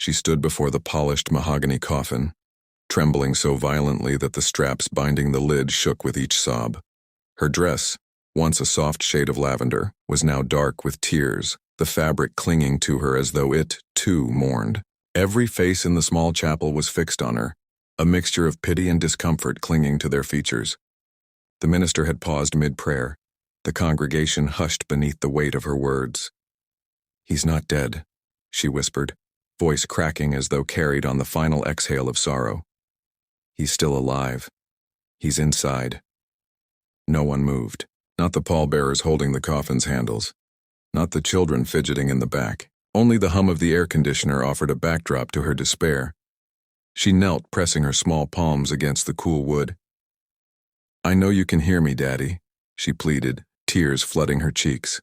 She stood before the polished mahogany coffin, trembling so violently that the straps binding the lid shook with each sob. Her dress, once a soft shade of lavender, was now dark with tears, the fabric clinging to her as though it, too, mourned. Every face in the small chapel was fixed on her, a mixture of pity and discomfort clinging to their features. The minister had paused mid-prayer. The congregation hushed beneath the weight of her words. "He's not dead," she whispered, voice cracking as though carried on the final exhale of sorrow. "He's still alive. He's inside." No one moved, not the pallbearers holding the coffin's handles, not the children fidgeting in the back. Only the hum of the air conditioner offered a backdrop to her despair. She knelt, pressing her small palms against the cool wood. "I know you can hear me, Daddy," she pleaded, tears flooding her cheeks.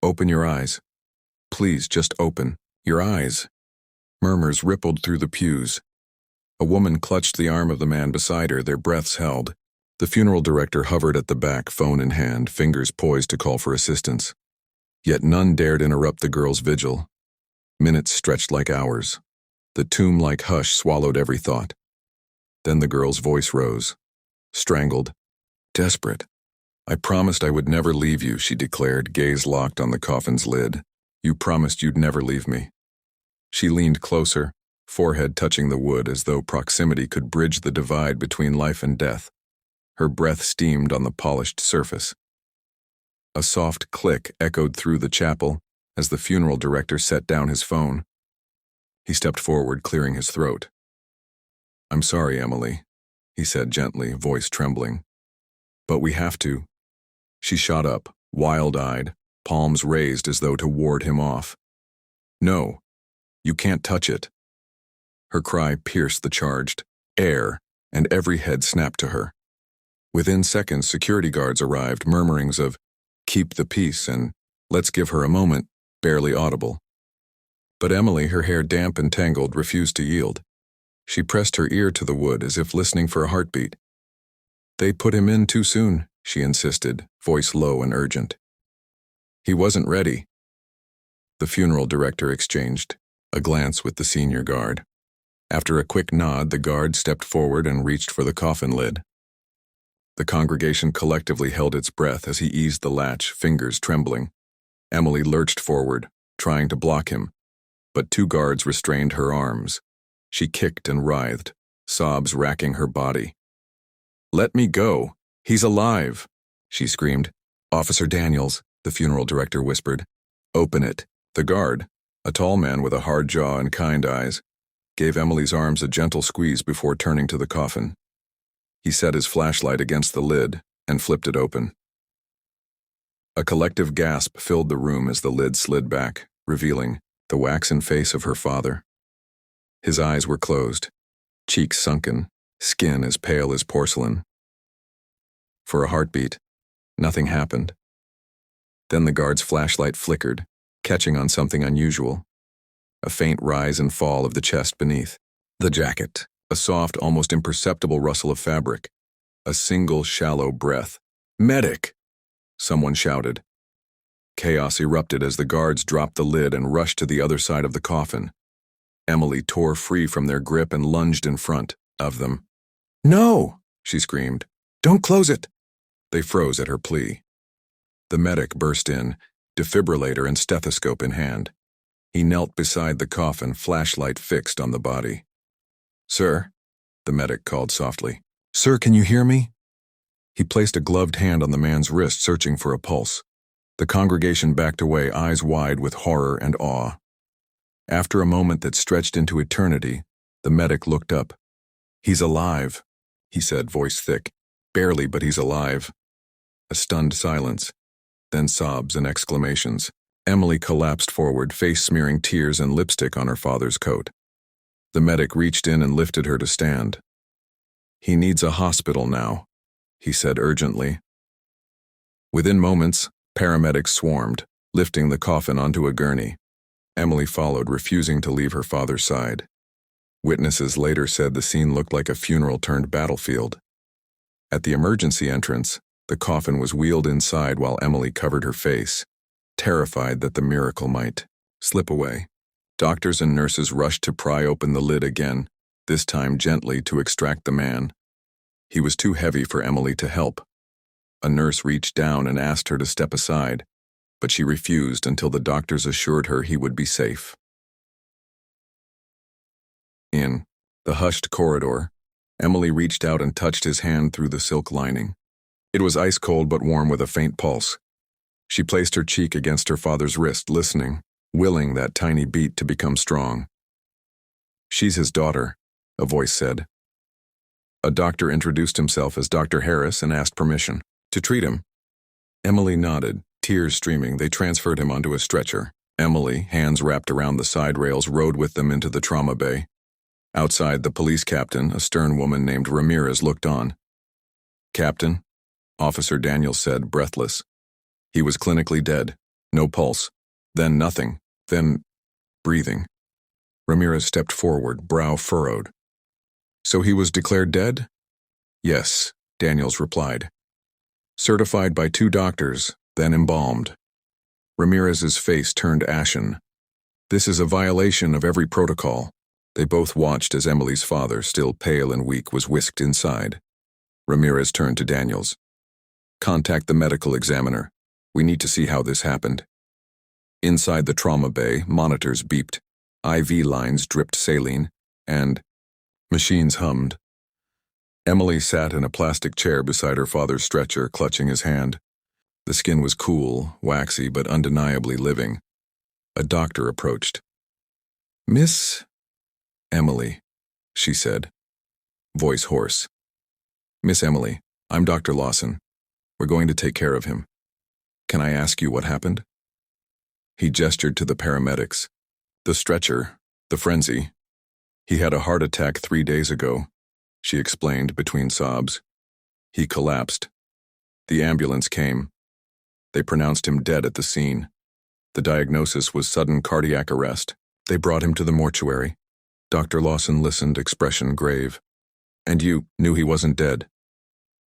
"Open your eyes. Please, just open your eyes." Murmurs rippled through the pews. A woman clutched the arm of the man beside her, their breaths held. The funeral director hovered at the back, phone in hand, fingers poised to call for assistance. Yet none dared interrupt the girl's vigil. Minutes stretched like hours. The tomb-like hush swallowed every thought. Then the girl's voice rose, strangled, desperate. "I promised I would never leave you," she declared, gaze locked on the coffin's lid. "You promised you'd never leave me." She leaned closer, forehead touching the wood as though proximity could bridge the divide between life and death. Her breath steamed on the polished surface. A soft click echoed through the chapel as the funeral director set down his phone. He stepped forward, clearing his throat. "I'm sorry, Emily," he said gently, voice trembling. "But we have to." She shot up, wild-eyed, palms raised as though to ward him off. "No, you can't touch it." Her cry pierced the charged air, and every head snapped to her. Within seconds, security guards arrived, murmurings of, "Keep the peace," and "Let's give her a moment," barely audible. But Emily, her hair damp and tangled, refused to yield. She pressed her ear to the wood as if listening for a heartbeat. "They put him in too soon," she insisted, voice low and urgent. "He wasn't ready." The funeral director exchanged a glance with the senior guard. After a quick nod, the guard stepped forward and reached for the coffin lid. The congregation collectively held its breath as he eased the latch, fingers trembling. Emily lurched forward, trying to block him, but two guards restrained her arms. She kicked and writhed, sobs racking her body. "Let me go. He's alive," she screamed. "Officer Daniels," the funeral director whispered. "Open it." The guard, a tall man with a hard jaw and kind eyes, gave Emily's arms a gentle squeeze before turning to the coffin. He set his flashlight against the lid and flipped it open. A collective gasp filled the room as the lid slid back, revealing the waxen face of her father. His eyes were closed, cheeks sunken, skin as pale as porcelain. For a heartbeat, nothing happened. Then the guard's flashlight flickered, catching on something unusual. A faint rise and fall of the chest beneath. The jacket, a soft, almost imperceptible rustle of fabric. A single shallow breath. "Medic!" someone shouted. Chaos erupted as the guards dropped the lid and rushed to the other side of the coffin. Emily tore free from their grip and lunged in front of them. "No!" she screamed. "Don't close it!" They froze at her plea. The medic burst in, defibrillator and stethoscope in hand. He knelt beside the coffin, flashlight fixed on the body. "Sir," the medic called softly. "Sir, can you hear me?" He placed a gloved hand on the man's wrist, searching for a pulse. The congregation backed away, eyes wide with horror and awe. After a moment that stretched into eternity, the medic looked up. "He's alive," he said, voice thick. "Barely, but he's alive." A stunned silence, then sobs and exclamations. Emily collapsed forward, face smearing tears and lipstick on her father's coat. The medic reached in and lifted her to stand. "He needs a hospital now," he said urgently. Within moments, paramedics swarmed, lifting the coffin onto a gurney. Emily followed, refusing to leave her father's side. Witnesses later said the scene looked like a funeral turned battlefield. At the emergency entrance, the coffin was wheeled inside while Emily covered her face, terrified that the miracle might slip away. Doctors and nurses rushed to pry open the lid again, this time gently to extract the man. He was too heavy for Emily to help. A nurse reached down and asked her to step aside, but she refused until the doctors assured her he would be safe. In the hushed corridor, Emily reached out and touched his hand through the silk lining. It was ice-cold but warm with a faint pulse. She placed her cheek against her father's wrist, listening, willing that tiny beat to become strong. "She's his daughter," a voice said. A doctor introduced himself as Dr. Harris and asked permission to treat him. Emily nodded, tears streaming. They transferred him onto a stretcher. Emily, hands wrapped around the side rails, rode with them into the trauma bay. Outside, the police captain, a stern woman named Ramirez, looked on. "Captain," Officer Daniels said, breathless. He was clinically dead. No pulse. Then nothing. Then breathing. Ramirez stepped forward, brow furrowed. "So he was declared dead?" "Yes," Daniels replied. "Certified by 2 doctors, then embalmed." Ramirez's face turned ashen. "This is a violation of every protocol." They both watched as Emily's father, still pale and weak, was whisked inside. Ramirez turned to Daniels. "Contact the medical examiner. We need to see how this happened." Inside the trauma bay, monitors beeped, IV lines dripped saline, and machines hummed. Emily sat in a plastic chair beside her father's stretcher, clutching his hand. The skin was cool, waxy, but undeniably living. A doctor approached. "Miss Emily," she said, voice hoarse. "Miss Emily, I'm Dr. Lawson. We're going to take care of him. Can I ask you what happened?" He gestured to the paramedics. "The stretcher, the frenzy. He had a heart attack 3 days ago," she explained between sobs. "He collapsed. The ambulance came. They pronounced him dead at the scene. The diagnosis was sudden cardiac arrest. They brought him to the mortuary." Dr. Lawson listened, expression grave. "And you knew he wasn't dead?"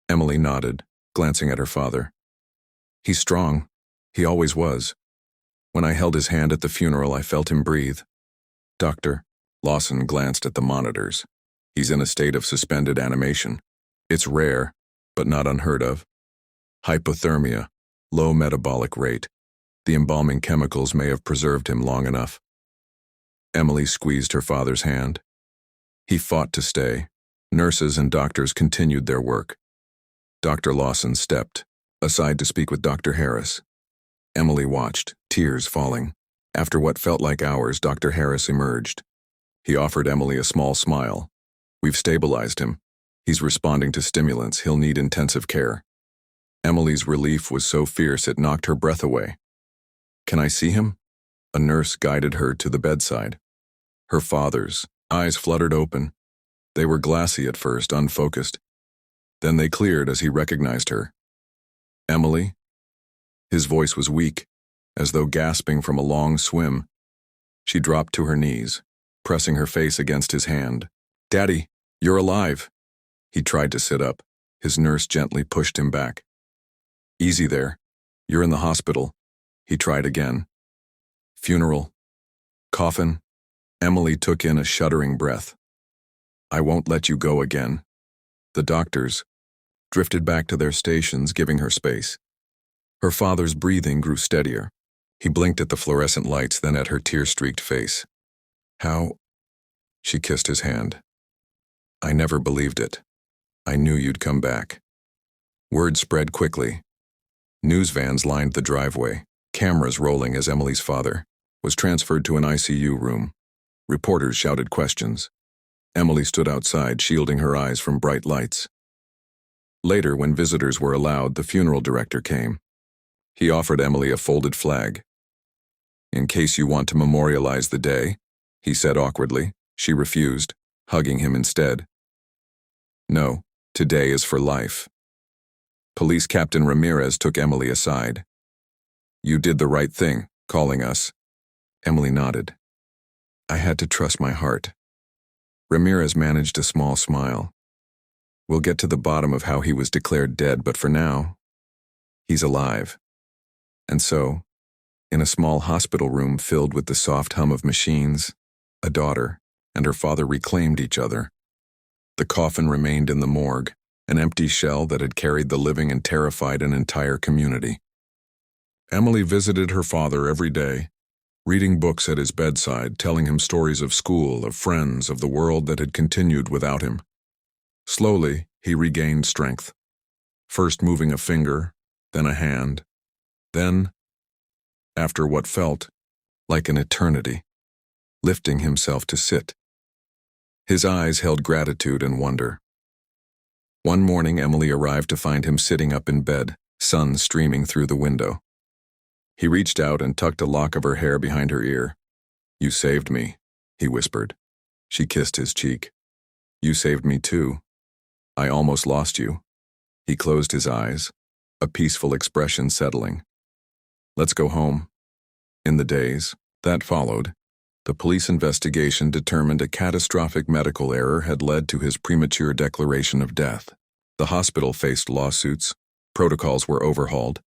Emily nodded, glancing at her father. "He's strong. He always was. When I held his hand at the funeral, I felt him breathe." "Doctor," Lawson glanced at the monitors. "He's in a state of suspended animation. It's rare, but not unheard of. Hypothermia, low metabolic rate. The embalming chemicals may have preserved him long enough." Emily squeezed her father's hand. He fought to stay. Nurses and doctors continued their work. Dr. Lawson stepped aside to speak with Dr. Harris. Emily watched, tears falling. After what felt like hours, Dr. Harris emerged. He offered Emily a small smile. "We've stabilized him. He's responding to stimulants. He'll need intensive care." Emily's relief was so fierce it knocked her breath away. "Can I see him?" A nurse guided her to the bedside. Her father's eyes fluttered open. They were glassy at first, unfocused. Then they cleared as he recognized her. "Emily?" His voice was weak, as though gasping from a long swim. She dropped to her knees, pressing her face against his hand. "Daddy, you're alive." He tried to sit up. His nurse gently pushed him back. "Easy there. You're in the hospital." He tried again. "Funeral. Coffin." Emily took in a shuddering breath. "I won't let you go again." The doctors drifted back to their stations, giving her space. Her father's breathing grew steadier. He blinked at the fluorescent lights, then at her tear-streaked face. "How?" She kissed his hand. "I never believed it. I knew you'd come back." Word spread quickly. News vans lined the driveway, cameras rolling as Emily's father was transferred to an ICU room. Reporters shouted questions. Emily stood outside, shielding her eyes from bright lights. Later, when visitors were allowed, the funeral director came. He offered Emily a folded flag. "In case you want to memorialize the day," he said awkwardly. She refused, hugging him instead. "No, today is for life." Police Captain Ramirez took Emily aside. "You did the right thing, calling us." Emily nodded. "I had to trust my heart." Ramirez managed a small smile. "We'll get to the bottom of how he was declared dead, but for now, he's alive. And so, In a small hospital room filled with the soft hum of machines, a daughter and her father reclaimed each other. The coffin remained in the morgue, an empty shell that had carried the living and terrified an entire community. Emily visited her father every day, reading books at his bedside, telling him stories of school, of friends, of the world that had continued without him. Slowly, he regained strength, first moving a finger, then a hand, then, after what felt like an eternity, lifting himself to sit. His eyes held gratitude and wonder. One morning, Emily arrived to find him sitting up in bed, sun streaming through the window. He reached out and tucked a lock of her hair behind her ear. "You saved me," he whispered. She kissed his cheek. "You saved me too. I almost lost you." He closed his eyes, a peaceful expression settling. "Let's go home." In the days that followed, the police investigation determined a catastrophic medical error had led to his premature declaration of death. The hospital faced lawsuits, protocols were overhauled,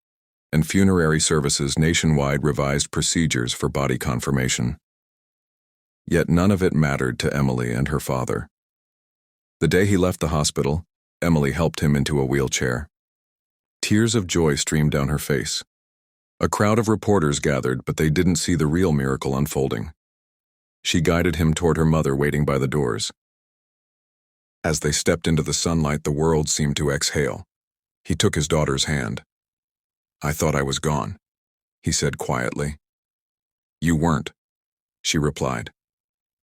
and funerary services nationwide revised procedures for body confirmation. Yet none of it mattered to Emily and her father. The day he left the hospital, Emily helped him into a wheelchair. Tears of joy streamed down her face. A crowd of reporters gathered, but they didn't see the real miracle unfolding. She guided him toward her mother waiting by the doors. As they stepped into the sunlight, the world seemed to exhale. He took his daughter's hand. "I thought I was gone," he said quietly. "You weren't," she replied.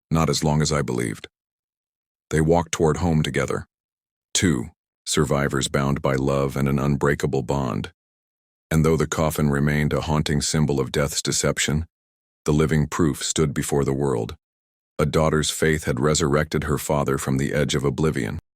"Not as long as I believed." They walked toward home together. Two survivors bound by love and an unbreakable bond. And though the coffin remained a haunting symbol of death's deception, the living proof stood before the world. A daughter's faith had resurrected her father from the edge of oblivion.